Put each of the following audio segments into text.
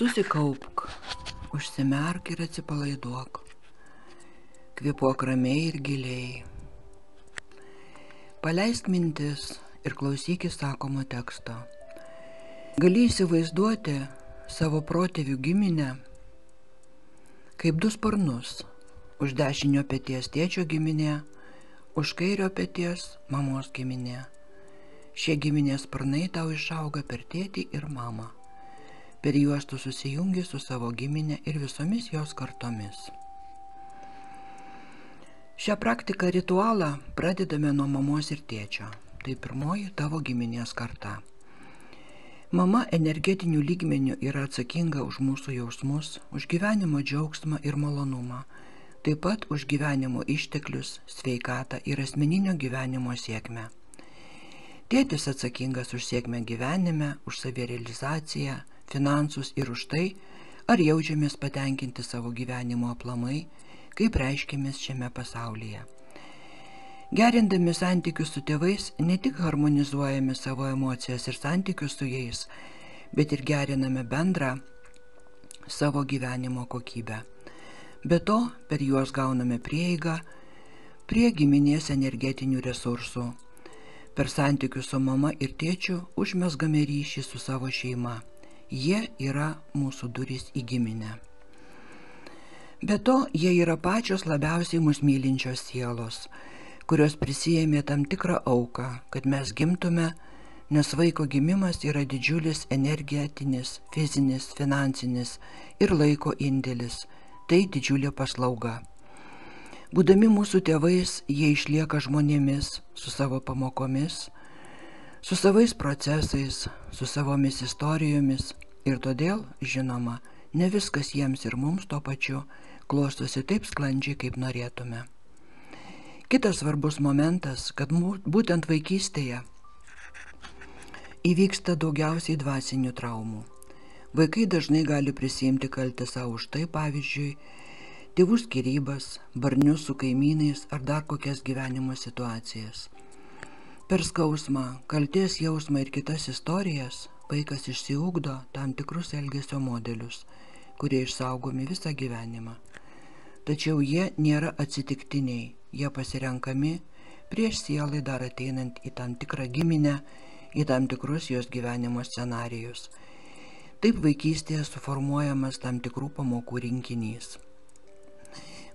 Susikaupk, užsimerk ir atsipalaiduok. Kvėpuok ramiai ir giliai. Paleisk mintis ir klausykis sakomo teksto. Gali įsivaizduoti savo protėvių giminę kaip du sparnus. Už dešinio peties tėčio giminė, už kairio peties mamos giminė. Šie giminės sparnai tau išauga per tėtį ir mamą. Per juos tu susijungi su savo giminė ir visomis jos kartomis. Šią praktiką ritualą pradedame nuo mamos ir tėčio. Tai pirmoji tavo giminės karta. Mama energetiniu lygmeniu yra atsakinga už mūsų jausmus, už gyvenimo džiaugsmą ir malonumą, taip pat už gyvenimo išteklius, sveikatą ir asmeninio gyvenimo sėkmę. Tėtis atsakingas už sėkmę gyvenime, už savirealizaciją, finansus ir už tai, ar jaučiamės patenkinti savo gyvenimo aplamai, kaip reiškiamės šiame pasaulyje. Gerindami santykius su tėvais ne tik harmonizuojame savo emocijas ir santykius su jais, bet ir geriname bendrą savo gyvenimo kokybę. Be to, per juos gauname prieigą prie giminės energetinių resursų. Per santykius su mama ir tėčiu užmezgame ryšį su savo šeima. Jie yra mūsų durys į giminę. Be to, jie yra pačios labiausiai mus mylinčios sielos, kurios prisijėmė tam tikrą auką, kad mes gimtume, nes vaiko gimimas yra didžiulis energetinis, fizinis, finansinis ir laiko indėlis. Tai didžiulė paslauga. Būdami mūsų tėvais, jie išlieka žmonėmis, su savo pamokomis, su savais procesais, su savomis istorijomis ir todėl, žinoma, ne viskas jiems ir mums tuo pačiu klostosi taip sklandžiai, kaip norėtume. Kitas svarbus momentas, kad būtent vaikystėje įvyksta daugiausiai dvasinių traumų. Vaikai dažnai gali prisiimti kaltę savo už tai, pavyzdžiui, tėvų skyrybas, barnius su kaimynais ar dar kokias gyvenimo situacijas. Per skausmą, kaltės jausmą ir kitas istorijas vaikas išsiugdo tam tikrus elgesio modelius, kurie išsaugomi visą gyvenimą. Tačiau jie nėra atsitiktiniai, jie pasirenkami prieš sielai dar ateinant į tam tikrą giminę, į tam tikrus jos gyvenimo scenarijus. Taip vaikystėje suformuojamas tam tikrų pamokų rinkinys.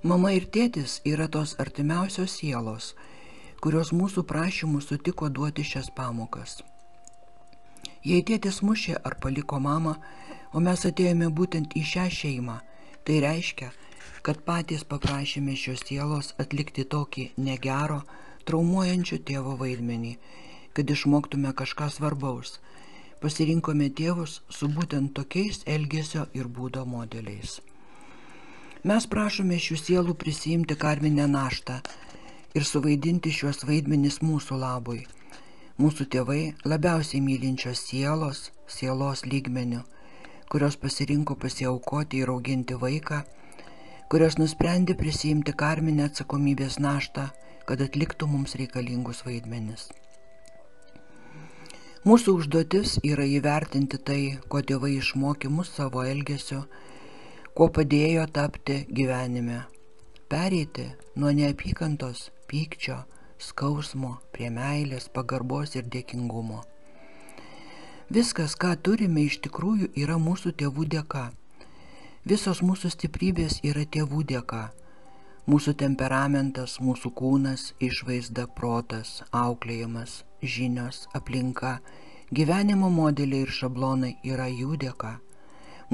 Mama ir tėtis yra tos artimiausios sielos, kurios mūsų prašymų sutiko duoti šias pamokas. Jei tėtis mušė ar paliko mamą, o mes atėjome būtent į šią šeimą, tai reiškia, kad patys paprašėme šios sielos atlikti tokį negero, traumuojančio tėvo vaidmenį, kad išmoktume kažką svarbaus. Pasirinkome tėvus su būtent tokiais elgesio ir būdo modeliais. Mes prašome šių sielų prisiimti karminę naštą ir suvaidinti šios vaidmenis mūsų labui. Mūsų tėvai labiausiai mylinčios sielos lygmenių, kurios pasirinko pasiaukoti ir auginti vaiką, kurios nusprendė prisiimti karminę atsakomybės naštą, kad atliktų mums reikalingus vaidmenis. Mūsų užduotis yra įvertinti tai, ko tėvai išmokė mus savo elgesiu, kuo padėjo tapti gyvenime. Pereiti nuo neapykantos, pykčio, skausmo prie meilės, pagarbos ir dėkingumo. Viskas, ką turime, iš tikrųjų yra mūsų tėvų dėka. Visos mūsų stiprybės yra tėvų dėka. Mūsų temperamentas, mūsų kūnas, išvaizda, protas, auklėjimas, žinios, aplinka, gyvenimo modeliai ir šablonai yra jų dėka.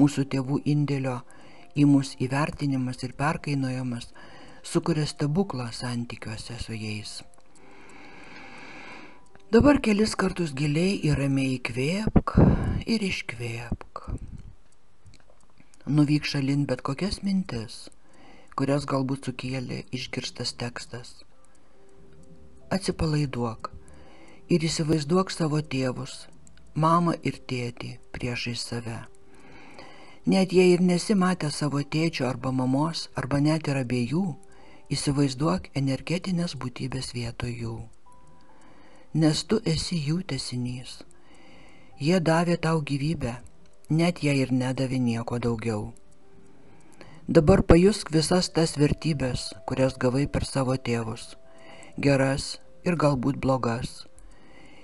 Mūsų tėvų indėlio į mus įvertinimas ir perkainojimas sukuria stebuklą santykiuose su jais. Dabar kelis kartus giliai ir ramiai įkvėpk ir iškvėpk. Nuvyk šalin bet kokias mintis, kurias galbūt sukėlė išgirstas tekstas. Atsipalaiduok ir įsivaizduok savo tėvus, mamą ir tėtį priešais save. Net jei ir nesi matęs savo tėčio arba mamos, arba net ir abiejų, įsivaizduok energetinės būtybės vietoj jų. Nes tu esi jų tęsinys. Jie davė tau gyvybę, net jei ir nedavė nieko daugiau. Dabar pajusk visas tas vertybės, kurias gavai per savo tėvus, geras ir galbūt blogas.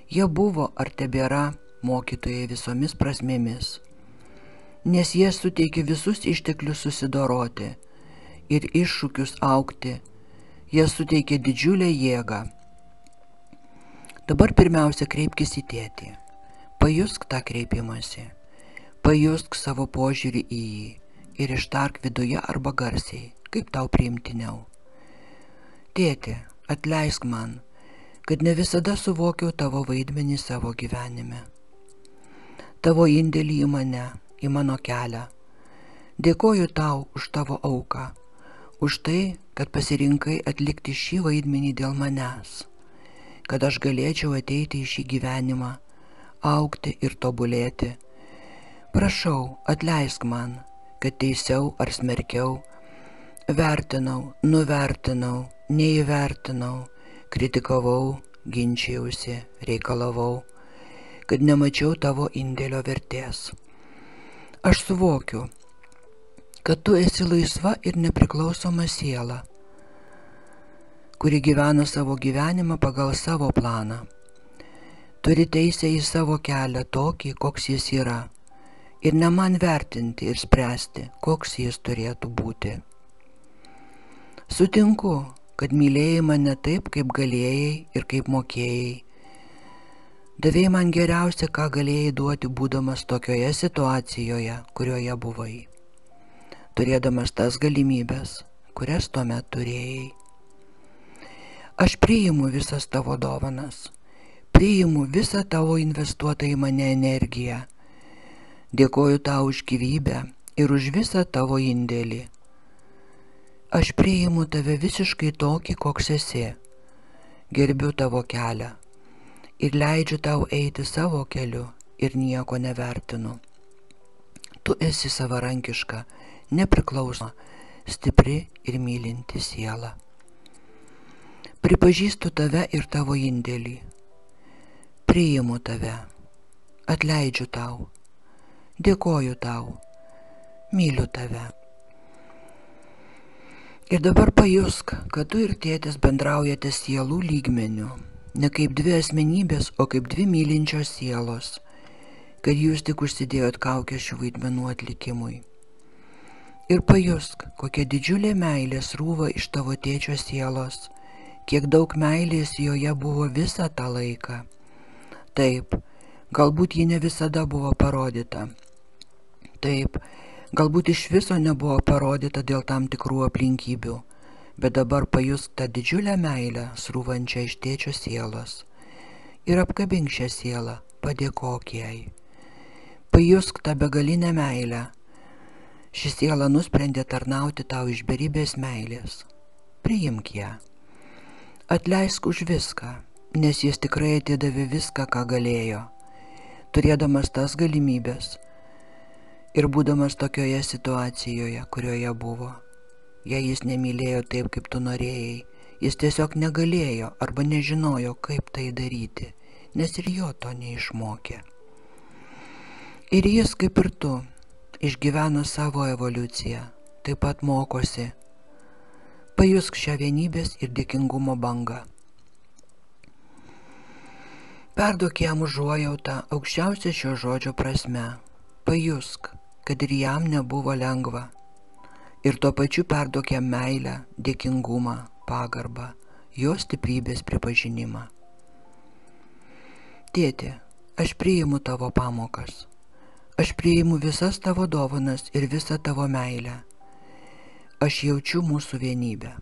Jie buvo ar tebėra mokytojai visomis prasmėmis, nes jie suteikė visus išteklius susidoroti ir iššūkius augti, jie suteikė didžiulę jėgą. Dabar pirmiausia kreipkis į tėtį, pajusk tą kreipimąsi, pajusk savo požiūrį į jį ir ištark viduje arba garsiai, kaip tau priimtiniau. Tėti, atleisk man, kad ne visada suvokiau tavo vaidmenį savo gyvenime. Tavo indėlį į mane, į mano kelią. Dėkoju tau už tavo auką, už tai, kad pasirinkai atlikti šį vaidmenį dėl manęs, kad aš galėčiau ateiti į šį gyvenimą, augti ir tobulėti. Prašau, atleisk man, kad teisiau ar smerkiau, vertinau, nuvertinau, neįvertinau, kritikavau, ginčijausi, reikalavau, kad nemačiau tavo indėlio vertės. Aš suvokiu, kad tu esi laisva ir nepriklausoma siela, kuri gyvena savo gyvenimą pagal savo planą. Turi teisę į savo kelią tokį, koks jis yra, ir ne man vertinti ir spręsti, koks jis turėtų būti. Sutinku, kad mylėjai mane taip, kaip galėjai ir kaip mokėjai. Davėjai man geriausia, ką galėjai duoti, būdamas tokioje situacijoje, kurioje buvai, turėdamas tas galimybės, kurias tuomet turėjai. Aš priimu visas tavo dovanas, priimu visą tavo investuotą į mane energiją. Dėkoju tau už gyvybę ir už visą tavo indėlį. Aš priimu tave visiškai tokį, koks esi, gerbiu tavo kelią ir leidžiu tau eiti savo keliu ir nieko nevertinu. Tu esi savarankiška, nepriklausoma, stipri ir mylinti siela. Pripažįstu tave ir tavo indėlį. Priimu tave, atleidžiu tau, dėkoju tau, myliu tave. Ir dabar pajusk, kad tu ir tėtis bendraujate sielų lygmeniu, ne kaip dvi asmenybės, o kaip dvi mylinčios sielos, kad jūs tik užsidėjot kaukę šių vaidmenų atlikimui. Ir pajusk, kokia didžiulė meilė srūva iš tavo tėčio sielos, kiek daug meilės joje buvo visą tą laiką. Taip, galbūt ji ne visada buvo parodyta. Taip, galbūt iš viso nebuvo parodyta dėl tam tikrų aplinkybių, bet dabar pajusk tą didžiulę meilę srūvančią iš tėčio sielos. Ir apkabink šią sielą, padėkok jai. Pajusk tą begalinę meilę. Ši siela nusprendė tarnauti tau iš beribės meilės. Priimk ją. Atleisk už viską, nes jis tikrai atidavė viską, ką galėjo, turėdamas tas galimybės. Ir būdamas tokioje situacijoje, kurioje buvo, jei jis nemylėjo taip, kaip tu norėjai, jis tiesiog negalėjo arba nežinojo, kaip tai daryti, nes ir jo to neišmokė. Ir jis, kaip ir tu, išgyvena savo evoliuciją, taip pat mokosi. Pajusk šią vienybės ir dėkingumo bangą. Perduok jam užuojautą aukščiausia šio žodžio prasme. Pajusk, kad ir jam nebuvo lengva. Ir tuo pačiu perduok jam meilę, dėkingumą, pagarbą, jo stiprybės pripažinimą. Tėti, aš priimu tavo pamokas. Aš priimu visas tavo dovanas ir visą tavo meilę. Aš jaučiu mūsų vienybę.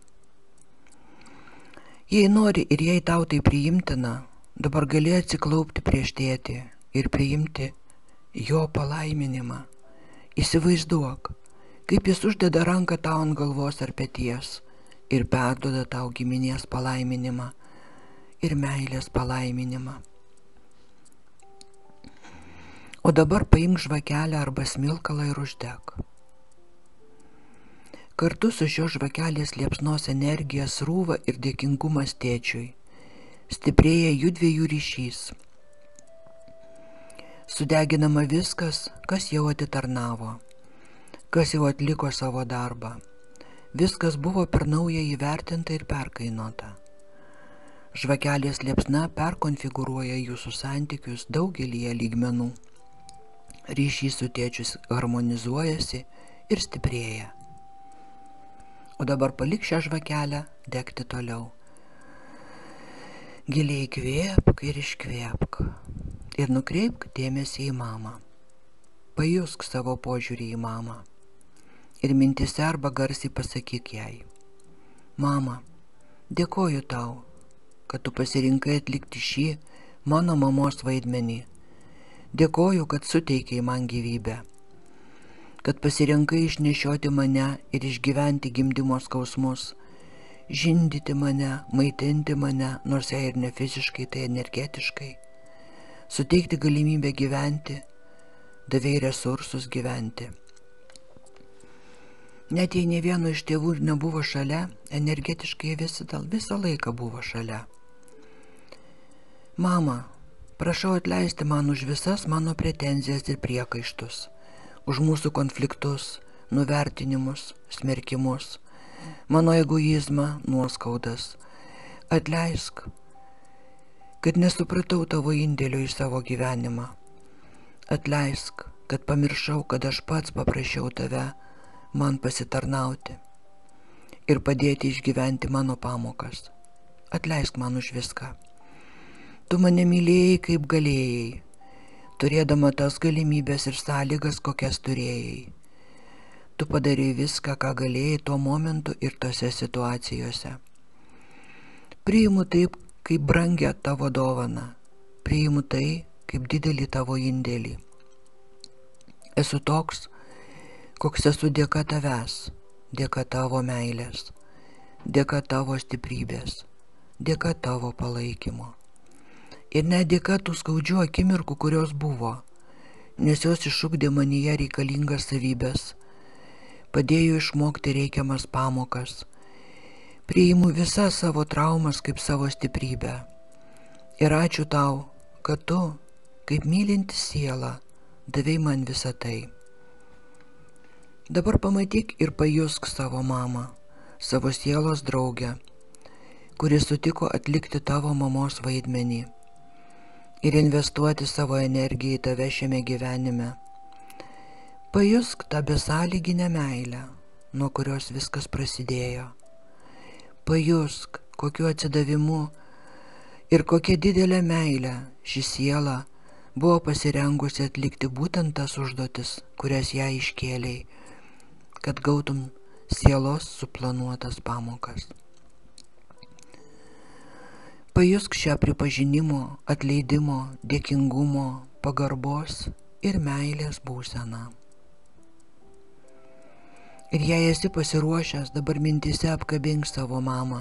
Jei nori ir jei tau tai priimtina, dabar gali atsiklaupti prieš tėtį ir priimti jo palaiminimą. Įsivaizduok, kaip jis uždeda ranką tau ant galvos ar peties ir perduoda tau giminės palaiminimą ir meilės palaiminimą. O dabar paimk žvakelę arba smilkalą ir uždek. Kartu su šio žvakelės liepsnos energija srūva ir dėkingumas tėčiui. Stiprėja jų dviejų ryšys. Sudeginama viskas, kas jau atitarnavo, kas jau atliko savo darbą. Viskas buvo per naują įvertinta ir perkainuota. Žvakelės liepsna perkonfigūruoja jūsų santykius daugelyje lygmenų. Ryšys su tėčiu harmonizuojasi ir stiprėja. O dabar palik šią žvakelę degti toliau. Giliai įkvėpk ir iškvėpk. Ir nukreipk dėmesį į mamą. Pajusk savo požiūrį į mamą. Ir mintise arba garsiai pasakyk jai: Mama, dėkoju tau, kad tu pasirinkai atlikti šį mano mamos vaidmenį. Dėkoju, kad suteikei man gyvybę, kad pasirinkai išnešioti mane ir išgyventi gimdymo skausmus, žindyti mane, maitinti mane, nors jei ir ne fiziškai, tai energetiškai, suteikti galimybę gyventi, davei resursus gyventi. Net jei ne vieno iš tėvų ir nebuvo šalia, energetiškai visą laiką buvo šalia. Mama, prašau atleisti man už visas mano pretenzijas ir priekaištus, už mūsų konfliktus, nuvertinimus, smerkimus, mano egoizmą, nuoskaudas. Atleisk, kad nesupratau tavo indėlio į savo gyvenimą. Atleisk, kad pamiršau, kad aš pats paprašiau tave man pasitarnauti ir padėti išgyventi mano pamokas. Atleisk man už viską. Tu mane mylėjai kaip galėjai, turėdama tas galimybės ir sąlygas, kokias turėjai. Tu padarei viską, ką galėjai tuo momentu ir tose situacijose. Priimu taip, kaip brangią tavo dovaną. Priimu tai, kaip didelį tavo indėlį. Esu toks, koks esu dėka tavęs, dėka tavo meilės, dėka tavo stiprybės, dėka tavo palaikymo. Ir net dėka tų skaudžių akimirkų, kurios buvo, nes jos išugdė manyje reikalingas savybės, padėjo išmokti reikiamas pamokas. Priimu visas savo traumas kaip savo stiprybę. Ir ačiū tau, kad tu, kaip mylinti siela, davei man visą tai. Dabar pamatyk ir pajusk savo mamą, savo sielos draugę, kuris sutiko atlikti tavo mamos vaidmenį ir investuoti savo energiją į tave šiame gyvenime. Pajusk tą besąlyginę meilę, nuo kurios viskas prasidėjo. Pajusk, kokiu atsidavimu ir kokia didelė meilė ši siela buvo pasirengusi atlikti būtent tas užduotis, kurias ją iškėlei, kad gautum sielos suplanuotas pamokas. Pajusk šią pripažinimo, atleidimo, dėkingumo, pagarbos ir meilės būseną. Ir jei esi pasiruošęs, dabar mintise apkabink savo mamą.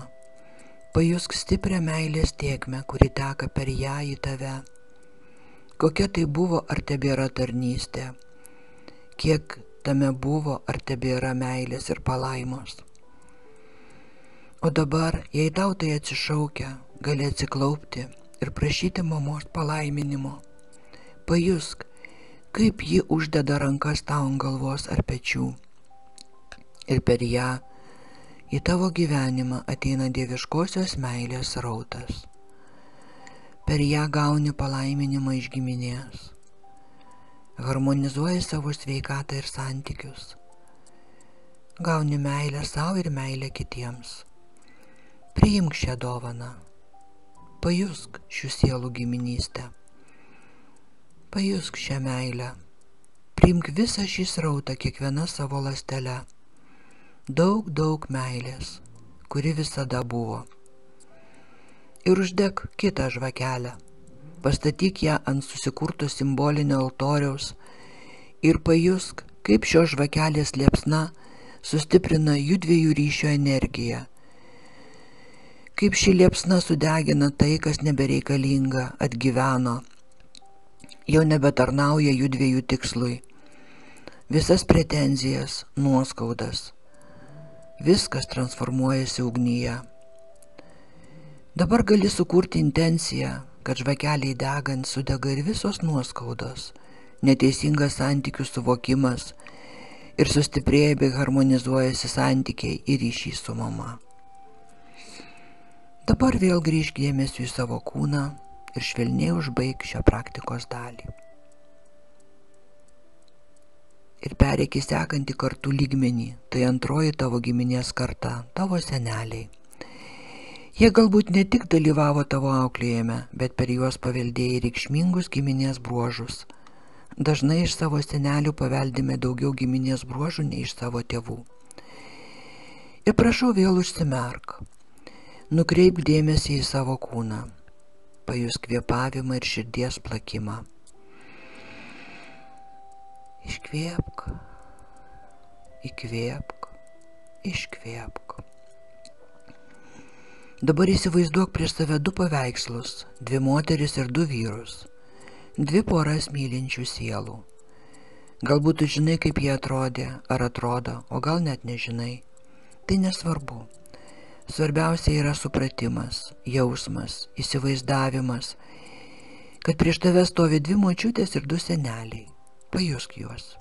Pajusk stiprią meilės tėkmę, kuri teka per ją į tave. Kokia tai buvo ar tebėra tarnystė, kiek tame buvo ar tebėra meilės ir palaimos. O dabar, jei tau tai atsišaukia, gali atsiklaupti ir prašyti mamos palaiminimo. Pajusk, kaip ji uždeda rankas tau ant galvos ar pečių. Ir per ją į tavo gyvenimą ateina dieviškosios meilės srautas. Per ją gauni palaiminimą iš giminės. Harmonizuoji savo sveikatą ir santykius. Gauni meilę savo ir meilę kitiems. Priimk šią dovaną. Pajusk šių sielų giminystę. Pajusk šią meilę. Priimk visą šį srautą kiekviena savo ląstele. Daug meilės, kuri visada buvo. Ir uždek kitą žvakelę. Pastatyk ją ant susikurto simbolinio altoriaus ir pajusk, kaip šios žvakelės liepsna sustiprina judviejų ryšio energiją. Kaip ši liepsna sudegina tai, kas nebereikalinga, atgyveno, jau nebetarnauja judviejų tikslui. Visas pretenzijas, nuoskaudas. Viskas transformuojasi ugnyje. Dabar gali sukurti intenciją, kad žvakeliai degant sudega ir visos nuoskaudos, neteisingas santykių suvokimas ir sustiprėja bei harmonizuojasi santykiai ir ryšys su mama. Dabar vėl grįžk dėmesiu į savo kūną ir švelniai užbaik šią praktikos dalį. Ir pereik į sekantį kartų lygmenį, tai antroji tavo giminės karta, tavo seneliai. Jie galbūt ne tik dalyvavo tavo auklėjime, bet per juos paveldėjai reikšmingus giminės bruožus. Dažnai iš savo senelių paveldime daugiau giminės bruožų nei iš savo tėvų. Ir prašau vėl užsimerk. Nukreipk dėmesį į savo kūną. Pajusk kvėpavimą ir širdies plakimą. Iškvėpk, įkvėpk, iškvėpk. Dabar įsivaizduok prieš save du paveikslus, dvi moteris ir du vyrus, dvi poras mylinčių sielų. Galbūt tu žinai, kaip jie atrodė ar atrodo, o gal net nežinai. Tai nesvarbu. Svarbiausia yra supratimas, jausmas, įsivaizdavimas, kad prieš tave stovi dvi močiutės ir du seneliai. Pajusk juos.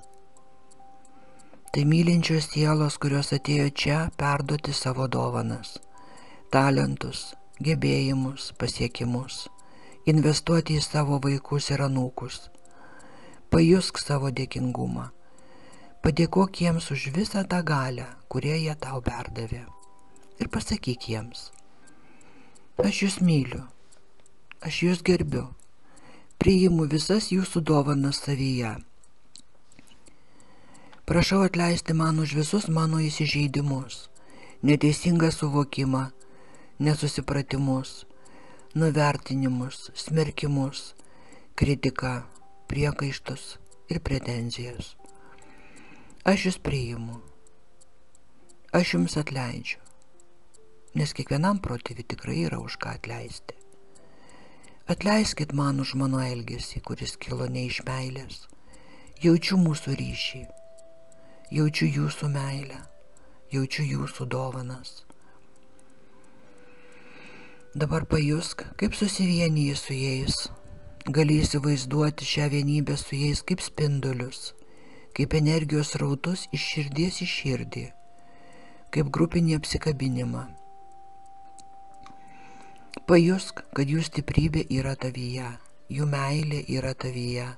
Tai mylinčios sielos, kurios atėjo čia perduoti savo dovanas, talentus, gebėjimus, pasiekimus, investuoti į savo vaikus ir anūkus. Pajusk savo dėkingumą. Padėkok jiems už visą tą galią, kurią jie tau perdavė. Ir pasakyk jiems: aš jūs myliu, aš jūs gerbiu, priimu visas jūsų dovanas savyje. Prašau atleisti man už visus mano įsižeidimus, neteisingą suvokimą, nesusipratimus, nuvertinimus, smerkimus, kritiką, priekaištus ir pretenzijas. Aš jūs priimu, aš jums atleidžiu, nes kiekvienam protėviui tikrai yra už ką atleisti. Atleiskit man už mano elgesį, kuris kilo ne iš meilės. Jaučiu mūsų ryšį, jaučiu jūsų meilę, jaučiu jūsų dovanas. Dabar pajusk, kaip susivieniji su jais. Gali įsivaizduoti šią vienybę su jais kaip spindulius, kaip energijos rautus iš širdies į širdį, kaip grupinį apsikabinimą. Pajusk, kad jų stiprybė yra tavyje, jų meilė yra tavyje,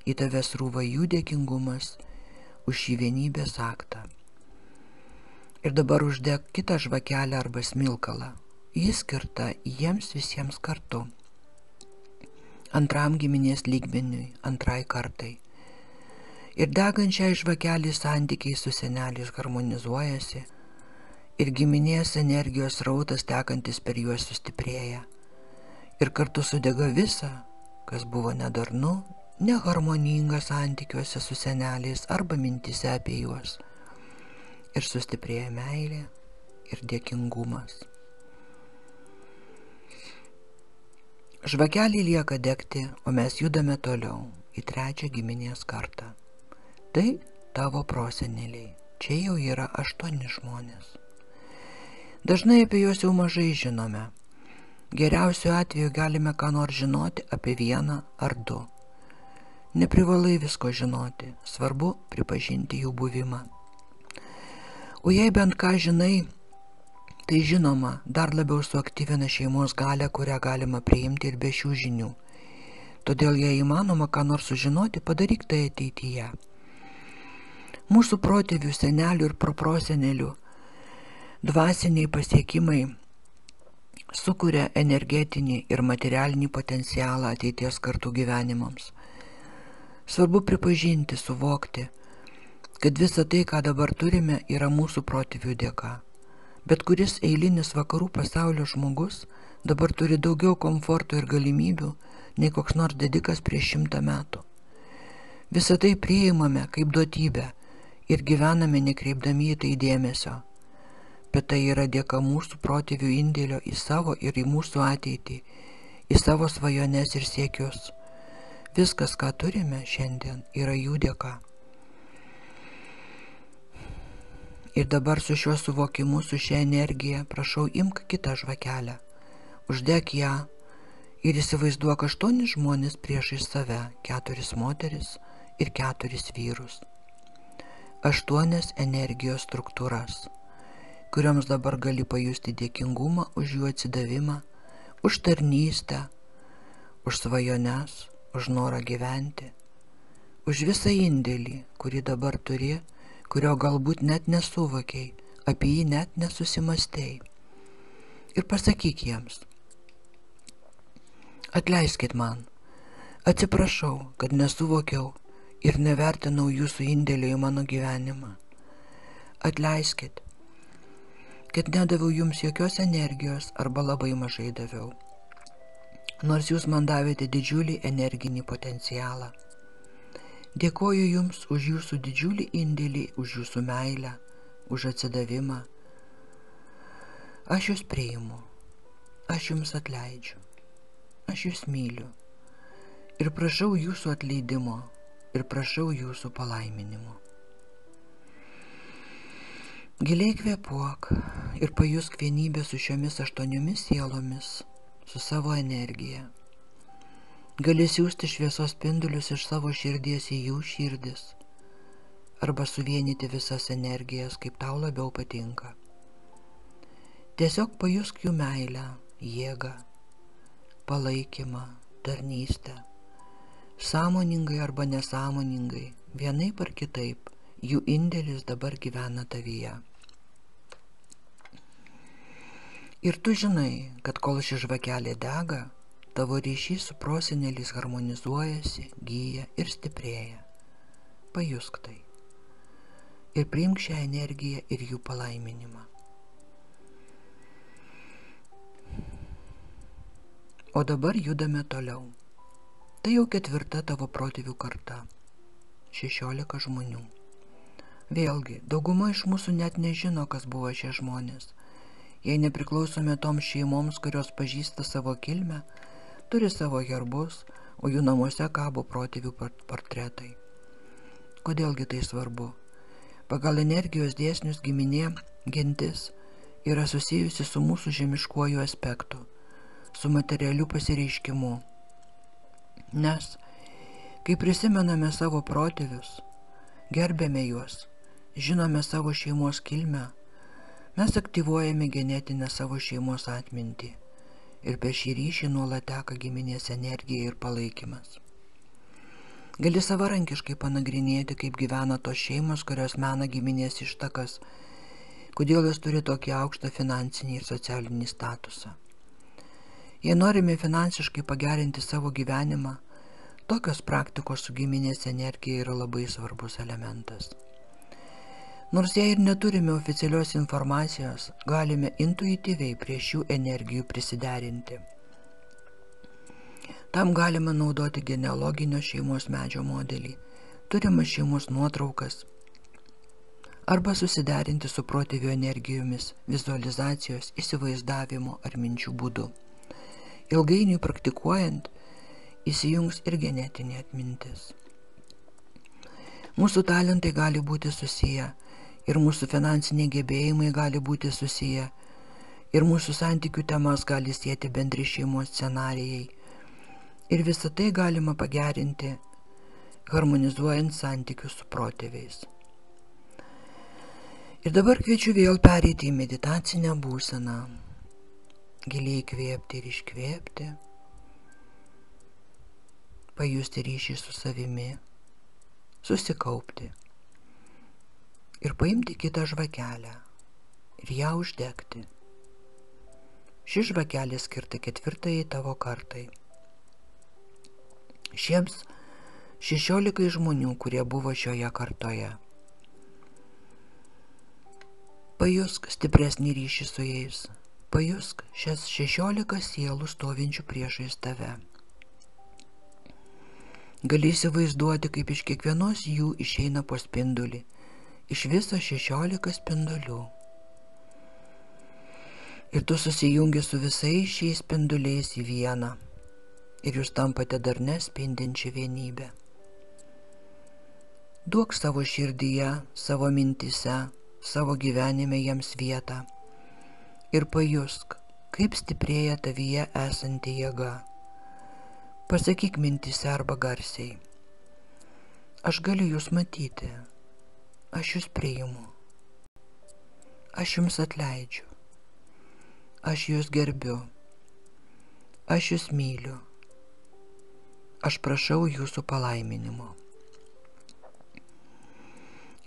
į tave srūva jų dėkingumas už šį vienybės aktą. Ir dabar uždek kitą žvakelę arba smilkalą. Ji skirta jiems visiems kartu. Antram giminės lygmeniui, antrai kartai. Ir degančiai žvakelį santykiai su seneliais harmonizuojasi, ir giminės energijos rautas tekantis per juos sustiprėja. Ir kartu sudega visa, kas buvo nedarnu, neharmoninga santykiuose su seneliais arba mintise apie juos. Ir sustiprėja meilė ir dėkingumas. Žvakelį lieka degti, o mes judame toliau į trečią giminės kartą. Tai tavo proseneliai. Čia jau yra 8 žmonės. Dažnai apie juos jau mažai žinome. Geriausiu atveju galime ką nors žinoti apie vieną ar du. Neprivalai visko žinoti, svarbu pripažinti jų buvimą. O jei bent ką žinai, tai žinoma, dar labiau suaktyvina šeimos galią, kurią galima priimti ir be šių žinių. Todėl, jei įmanoma ką nors sužinoti, padaryk tai ateityje. Mūsų protėvių, senelių ir proprosenelių dvasiniai pasiekimai sukuria energetinį ir materialinį potencialą ateities kartų gyvenimams. Svarbu pripažinti, suvokti, kad visa tai, ką dabar turime, yra mūsų protėvių dėka. Bet kuris eilinis vakarų pasaulio žmogus dabar turi daugiau komforto ir galimybių nei koks nors didikas prieš 100 metų. Visą tai priimame kaip duotybę ir gyvename nekreipdami į tai dėmesio. Bet tai yra dėka mūsų protėvių indėlio į savo ir į mūsų ateitį, į savo svajones ir siekius. Viskas, ką turime šiandien, yra jų dėka. Ir dabar su šiuo suvokimu, su šia energija, prašau, imk kitą žvakelę, uždek ją Ir įsivaizduok 8 žmonės priešais save, 4 moteris ir 4 vyrus. 8 energijos struktūras, kurioms dabar gali pajusti dėkingumą už jų atsidavimą, už tarnystę, už svajones, už norą gyventi, už visą indėlį, kurį dabar turi, kurio galbūt net nesuvokiai, apie jį net nesusimastei. Ir pasakyk jiems: atleiskit man, atsiprašau, kad nesuvokiau ir nevertinau jūsų indėlio į mano gyvenimą. Atleiskit, kad nedaviau jums jokios energijos arba labai mažai daviau, nors jūs man davėte didžiulį energinį potencialą. Dėkoju jums už jūsų didžiulį indėlį, už jūsų meilę, už atsidavimą. Aš jūs priimu, aš jums atleidžiu, aš jūs myliu ir prašau jūsų atleidimo ir prašau jūsų palaiminimo. Giliai kvėpuok ir pajusk vienybę su šiomis 8 sielomis, su savo energija. Gali siųsti šviesos spindulius iš savo širdies į jų širdis arba suvienyti visas energijas, kaip tau labiau patinka. Tiesiog pajusk jų meilę, jėgą, palaikymą, tarnystę. Sąmoningai arba nesąmoningai, vienaip ar kitaip, jų indėlis dabar gyvena tavyje. Ir tu žinai, kad kol ši žvakelė dega, tavo ryšys su proseneliais harmonizuojasi, gyja ir stiprėja. Pajusk tai. Ir priimk šią energiją ir jų palaiminimą. O dabar judame toliau. Tai jau 4 tavo protėvių karta. 16 žmonių. Vėlgi, dauguma iš mūsų net nežino, kas buvo šie žmonės. Jei nepriklausome toms šeimoms, kurios pažįsta savo kilmę, turi savo herbus, o jų namuose kabo protėvių portretai. Kodėlgi tai svarbu? Pagal energijos dėsnius giminė, gentis yra susijusi su mūsų žemiškuoju aspektu, su materialiu pasireiškimu. Nes, kai prisimename savo protėvius, gerbėme juos, žinome savo šeimos kilmę, mes aktyvuojame genetinę savo šeimos atmintį ir per šį ryšį nuolat teka giminės energija ir palaikymas. Gali savarankiškai panagrinėti, kaip gyvena tos šeimos, kurios mena giminės ištakas, kodėl jos turi tokį aukštą finansinį ir socialinį statusą. Jei norime finansiškai pagerinti savo gyvenimą, tokios praktikos su giminės energija yra labai svarbus elementas. Nors jei ir neturime oficialios informacijos, galime intuityviai prie šių energijų prisiderinti. Tam galima naudoti genealoginio šeimos medžio modelį, turimas šeimos nuotraukas, arba susiderinti su protėvių energijomis, vizualizacijos, įsivaizdavimo ar minčių būdu. Ilgainiui praktikuojant, įsijungs ir genetinė atmintis. Mūsų talentai gali būti susiję, ir mūsų finansiniai gebėjimai gali būti susiję, ir mūsų santykių temas gali sieti bendri šeimos scenarijai. Ir visą tai galima pagerinti, harmonizuojant santykius su protėviais. Ir dabar kviečiu vėl pereiti į meditacinę būseną. Giliai įkvėpti ir iškvėpti, pajusti ryšį su savimi, susikaupti ir paimti kitą žvakelę ir ją uždegti. Ši žvakelė skirta 4 tavo kartai. Šiems 16 žmonių, kurie buvo šioje kartoje. Pajusk stipresnį ryšį su jais. Pajusk šias 16 sielų stovinčių priešais tave. Gali įsivaizduoti, kaip iš kiekvienos jų išeina po spindulį, iš viso 16 spindulių. Ir tu susijungi su visais šiais spinduliais į vieną, ir jūs tampate darne spindinčią vienybę. Duok savo širdyje, savo mintyse, savo gyvenime jiems vietą. Ir pajusk, kaip stiprėja tavyje esanti jėga, Pasakyk mintyse arba garsiai. Aš galiu jūs matyti. Aš jūs priimu. Aš jums atleidžiu. Aš jūs gerbiu. Aš jūs myliu. Aš prašau jūsų palaiminimo.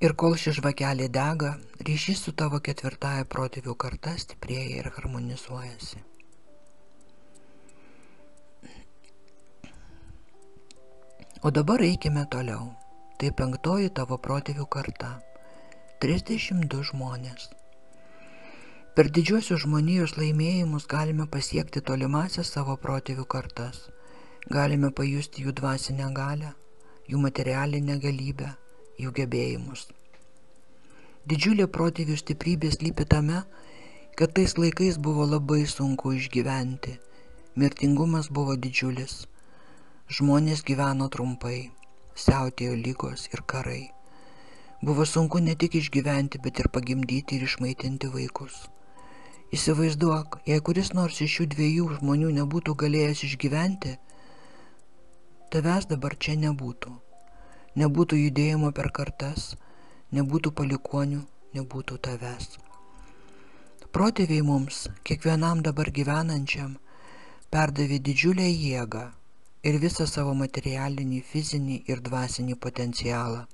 Ir kol ši žvakelė dega, ryšys su tavo ketvirtąja protėvių karta stiprėja ir harmonizuojasi. O dabar eikime toliau. Tai 5 tavo protėvių karta. 32 žmonės. Per didžiuosius žmonijos laimėjimus galime pasiekti tolimasias savo protėvių kartas. Galime pajusti jų dvasinę galią, jų materialinę galybę, jų gebėjimus. Didžiulė protėvių stiprybė slypi tame, kad tais laikais buvo labai sunku išgyventi. Mirtingumas buvo didžiulis. Žmonės gyveno trumpai, siautėjo ligos ir karai. Buvo sunku ne tik išgyventi, bet ir pagimdyti ir išmaitinti vaikus. Įsivaizduok, jei kuris nors iš šių 2 žmonių nebūtų galėjęs išgyventi, tavęs dabar čia nebūtų. Nebūtų judėjimo per kartas, nebūtų palikuonių, nebūtų tavęs. Protėviai mums, kiekvienam dabar gyvenančiam, perdavė didžiulę jėgą ir visą savo materialinį, fizinį ir dvasinį potencialą.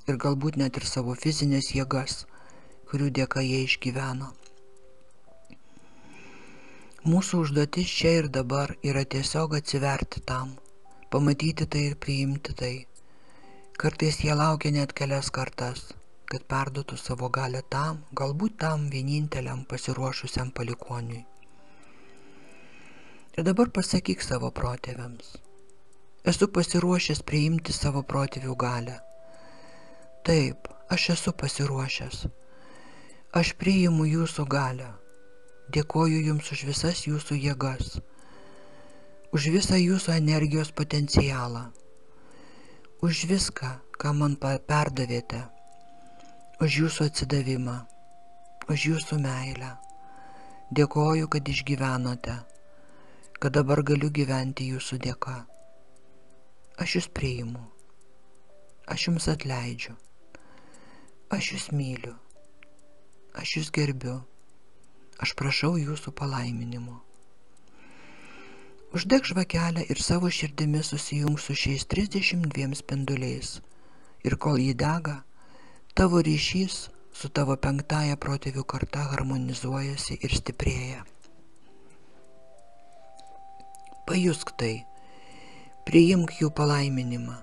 Ir galbūt net ir savo fizinės jėgas, kurių dėka jie išgyveno. Mūsų užduotis čia ir dabar yra tiesiog atsiverti tam, pamatyti tai ir priimti tai. Kartais jie laukia net kelias kartas, kad perduotų savo galią tam, galbūt tam vieninteliam pasiruošusiam palikoniui. Ir dabar pasakyk savo protėviams. Esu pasiruošęs priimti savo protėvių galią. Taip, aš esu pasiruošęs. Aš priimu jūsų galią. Dėkoju jums už visas jūsų jėgas, už visą jūsų energijos potencialą, už viską, ką man perdavėte, už jūsų atsidavimą, už jūsų meilę. Dėkoju, kad išgyvenote, kad dabar galiu gyventi jūsų dėka. Aš jūs priimu, aš jums atleidžiu, aš jūs myliu, aš jūs gerbiu. Aš prašau jūsų palaiminimo. Uždek žvakelę ir savo širdimi susijung su šiais 32 spinduliais. Ir kol jį dega, tavo ryšys su tavo 5 protėvių karta harmonizuojasi ir stiprėja. Pajusk tai, priimk jų palaiminimą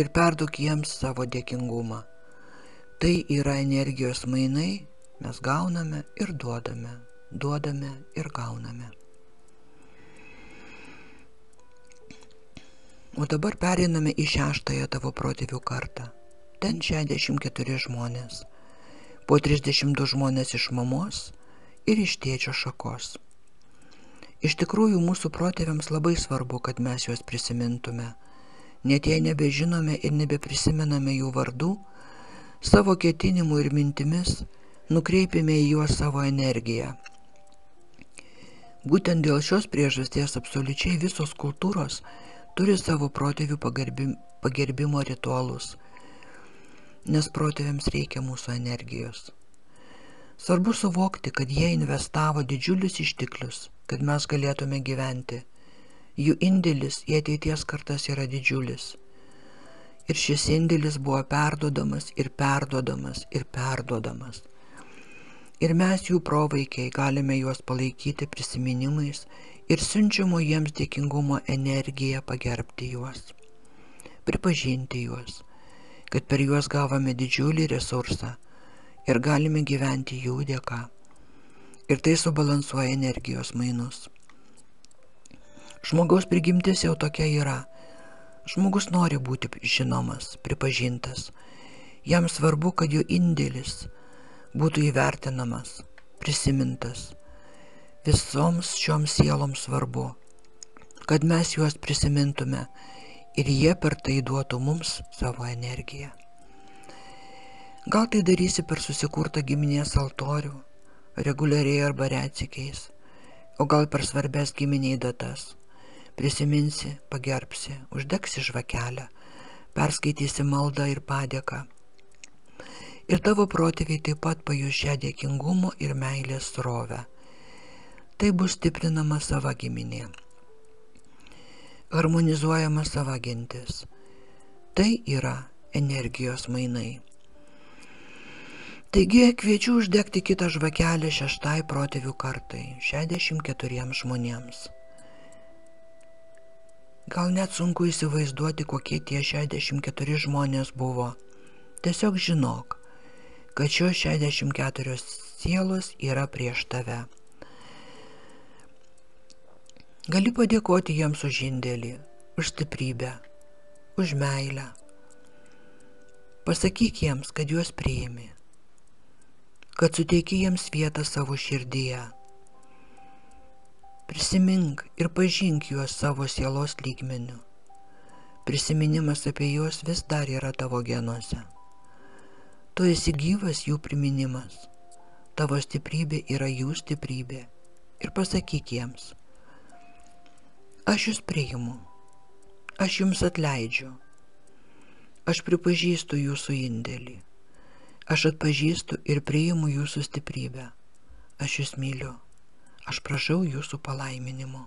ir perduok jiems savo dėkingumą. Tai yra energijos mainai. Mes gauname ir duodame, duodame ir gauname. O dabar pereiname į 6 tavo protėvių kartą. Ten 64 žmonės. Po 32 žmonės iš mamos ir iš tėčio šakos. Iš tikrųjų, mūsų protėviams labai svarbu, kad mes juos prisimintume. Net jei nebežinome ir nebeprisimename jų vardų, savo ketinimų ir mintimis nukreipime į juos savo energiją. Būtent dėl šios priežasties absoliučiai visos kultūros turi savo protėvių pagerbimo ritualus, nes protėviams reikia mūsų energijos. Svarbu suvokti, kad jie investavo didžiulius išteklius, kad mes galėtume gyventi. Jų indėlis į ateities kartas yra didžiulis. Ir šis indėlis buvo perduodamas ir perduodamas ir perduodamas. Ir mes jų provaikiai galime juos palaikyti prisiminimais ir siunčiamo jiems dėkingumo energiją pagerbti juos, pripažinti juos, kad per juos gavome didžiulį resursą ir galime gyventi jų dėka. Ir tai subalansuoja energijos mainus. Žmogaus prigimtis jau tokia yra. Žmogus nori būti žinomas, pripažintas. Jam svarbu, kad jo indėlis būtų įvertinamas, prisimintas. Visoms šioms sieloms svarbu, kad mes juos prisimintume ir jie per tai duotų mums savo energiją. Gal tai darysi per susikurtą giminės altorių, reguliariai arba retsykiais, o gal per svarbes giminiai datas. prisiminsi, pagerbsi, uždegsi žvakelę, perskaitysi maldą ir padėką. Ir tavo protėviai taip pat pajus šią dėkingumo ir meilės srovę. Tai bus stiprinama sava giminė, harmonizuojama sava gentis. Tai yra energijos mainai. Taigi kviečiu uždegti kitą žvakelę 6 protėvių kartai, 64 žmonėms. Gal net sunku įsivaizduoti, kokie tie 64 žmonės buvo. Tiesiog žinok, kad šios 64 sielos yra prieš tave. Gali padėkoti jiems už indėlį, už stiprybę, už meilę. Pasakyk jiems, kad juos priimi, kad suteiki jiems vietą savo širdyje. Prisimink ir pažink juos savo sielos lygmeniu. Prisiminimas apie juos vis dar yra tavo genuose. Tu esi gyvas jų priminimas. Tavo stiprybė yra jų stiprybė. Ir pasakyk jiems: aš jūs priimu, aš jums atleidžiu, aš pripažįstu jūsų indėlį, aš atpažįstu ir priimu jūsų stiprybę, aš jūs myliu, aš prašau jūsų palaiminimo.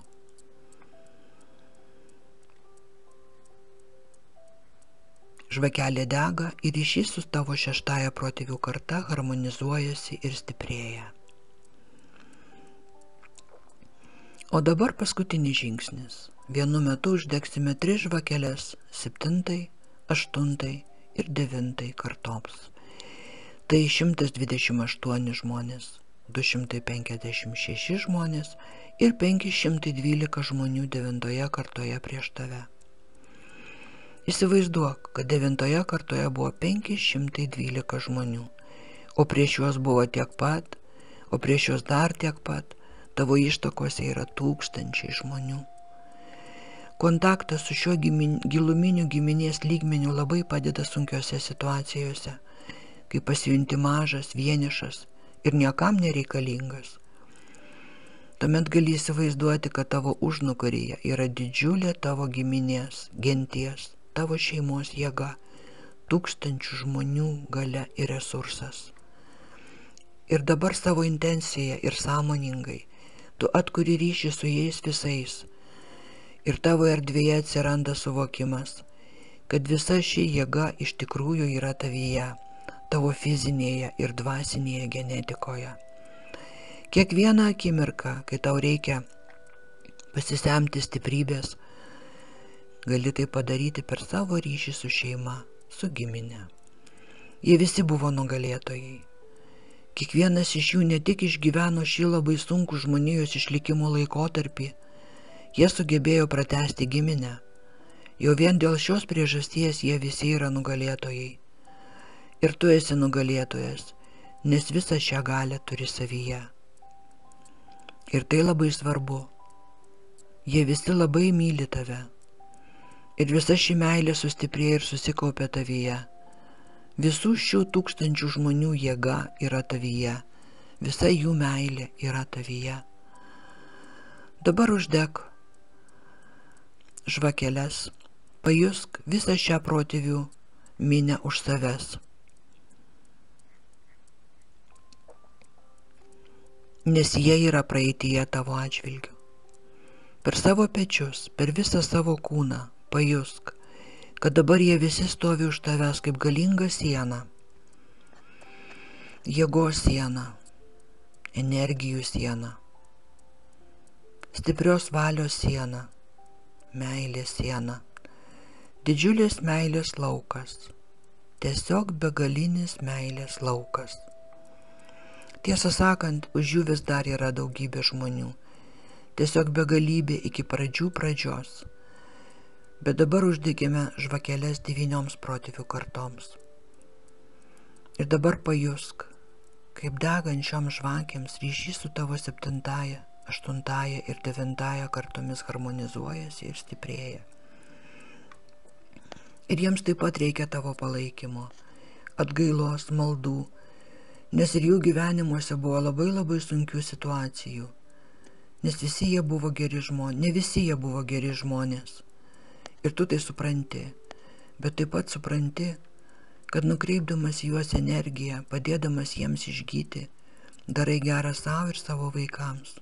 Žvakelė dega ir ryšys su tavo 6 protėvių karta harmonizuojasi ir stiprėja. O dabar paskutinis žingsnis. Vienu metu uždegsime 3 žvakeles 7, 8 ir 9 kartoms. Tai 128 žmonės, 256 žmonės ir 512 žmonių 9 kartoje prieš tave. Įsivaizduok, kad 9 kartoje buvo 512 žmonių, o prieš juos buvo tiek pat, o prieš juos dar tiek pat, tavo ištakose yra tūkstančiai žmonių. Kontaktas su šiuo giluminiu giminės lygmeniu labai padeda sunkiose situacijose, kai pasijunti mažas, vienišas ir niekam nereikalingas. Tuomet gali įsivaizduoti, kad tavo užnugaryje yra didžiulė tavo giminės, genties, tavo šeimos jėga, tūkstančių žmonių galia ir resursas. Ir dabar savo intencija ir sąmoningai tu atkuri ryšį su jais visais. Ir tavo erdvėje atsiranda suvokimas, kad visa ši jėga iš tikrųjų yra tavyje, tavo fizinėje ir dvasinėje genetikoje. Kiekvieną akimirką, kai tau reikia pasisemti stiprybės, gali tai padaryti per savo ryšį su šeima, su giminė. Jie visi buvo nugalėtojai. Kiekvienas iš jų ne tik išgyveno šį labai sunkų žmonijos išlikimo laikotarpį, jie sugebėjo pratęsti giminę. Jau vien dėl šios priežasties jie visi yra nugalėtojai. Ir tu esi nugalėtojas, nes visą šią galią turi savyje. Ir tai labai svarbu. Jie visi labai myli tave. Ir visa ši meilė sustiprėja ir susikaupia tavyje. Visų šių tūkstančių žmonių jėga yra tavyje. Visa jų meilė yra tavyje. Dabar uždek žvakeles, pajusk visą šią protėvių minę už savęs. Nes jie yra praeityje tavo atžvilgiu. Per savo pečius, per visą savo kūną pajusk, kad dabar jie visi stovi už tavęs kaip galinga siena. Jėgos siena, energijų siena, stiprios valios siena, meilės siena, didžiulės meilės laukas, tiesiog begalinis meilės laukas. Tiesą sakant, už jų vis dar yra daugybė žmonių, tiesiog begalybė iki pradžių pradžios. Bet dabar uždegėme žvakeles 9 protėvių kartoms. Ir dabar pajusk, kaip degančiom žvakėms ryšys su tavo 7, 8 ir 9 kartomis harmonizuojasi ir stiprėja. Ir jiems taip pat reikia tavo palaikymo, atgailos, maldų, nes ir jų gyvenimuose buvo labai sunkių situacijų. Nes visi jie buvo geri žmonės, ne visi jie buvo geri žmonės. Ir tu tai supranti, bet taip pat supranti, kad nukreipdamas juos energiją, padėdamas jiems išgyti, darai gerą savo ir savo vaikams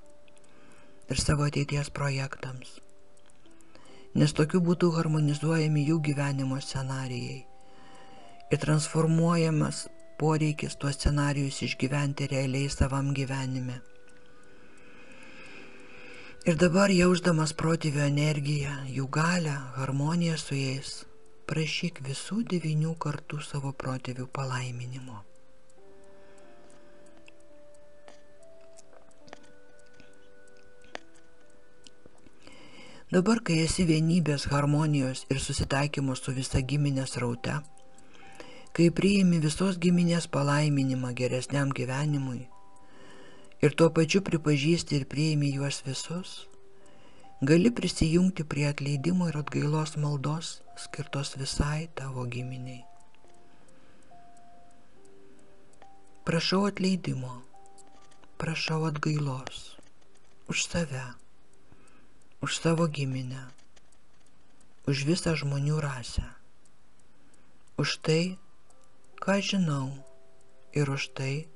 ir savo ateities projektams. Nes tokiu būdu harmonizuojami jų gyvenimo scenarijai ir transformuojamas poreikis tuos scenarijus išgyventi realiai savam gyvenime. Ir dabar, jausdamas protėvių energiją, jų galią, harmoniją su jais, prašyk visų 9 kartų savo protėvių palaiminimo. Dabar, kai esi vienybės, harmonijos ir susitaikymo su visa giminės raute, kai priimi visos giminės palaiminimą geresniam gyvenimui ir tuo pačiu pripažįsti ir priimi juos visus, gali prisijungti prie atleidimo ir atgailos maldos skirtos visai tavo giminiai. Prašau atleidimo, prašau atgailos už save, už savo giminę, už visą žmonių rasę, už tai, ką žinau ir už tai,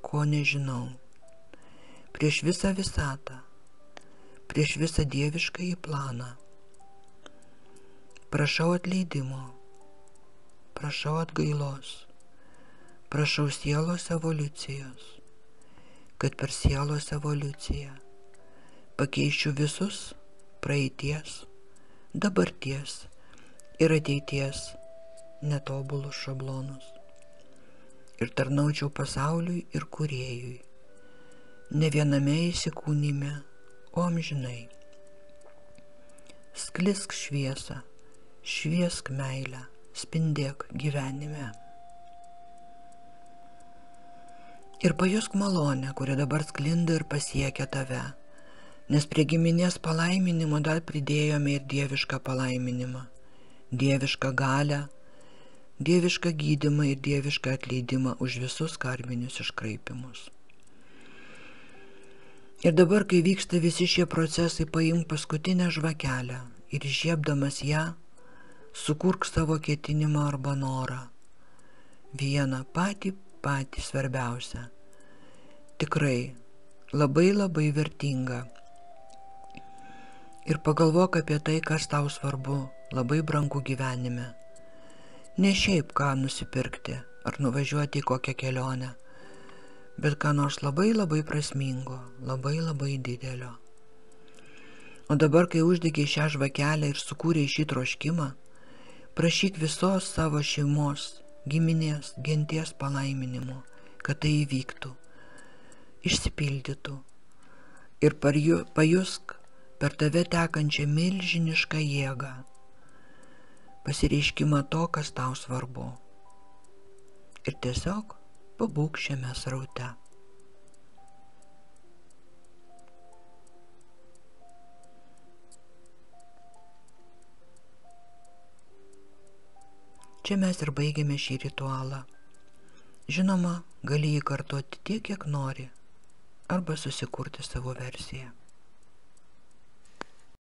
ko nežinau, prieš visą visatą, prieš visą dieviškąjį planą. Prašau atleidimo, prašau atgailos, prašau sielos evoliucijos, kad per sielos evoliuciją pakeičiu visus praeities, dabarties ir ateities netobulus šablonus ir tarnaučiau pasauliui ir kūrėjui, ne viename įsikūnyme, o amžinai. Sklisk šviesą, šviesk meilę, spindėk gyvenime. Ir pajusk malonę, kuri dabar sklinda ir pasiekia tave, nes prie giminės palaiminimo dar pridėjome ir dievišką palaiminimą, dievišką galią, dievišką gydymą ir dievišką atleidimą už visus karminius iškraipimus. Ir dabar, kai vyksta visi šie procesai, paimk paskutinę žvakelę ir žiebdamas ją, sukurk savo ketinimą arba norą. Vieną patį svarbiausią, tikrai labai vertingą. Ir pagalvok apie tai, kas tau svarbu, labai brangu gyvenime. Ne šiaip ką nusipirkti ar nuvažiuoti į kokią kelionę, bet ką nors labai prasmingo, labai didelio. O dabar, kai uždegiai šią žvakelę ir sukūrei šį troškimą, prašyk visos savo šeimos, giminės, genties palaiminimo, kad tai įvyktų, išsipildytų ir pajusk per tave tekančią milžinišką jėgą, pasireiškimą to, kas tau svarbu. Ir tiesiog pabūk šiame sraute. Čia mes ir baigėme šį ritualą. Žinoma, gali jį kartoti tiek, kiek nori, arba susikurti savo versiją.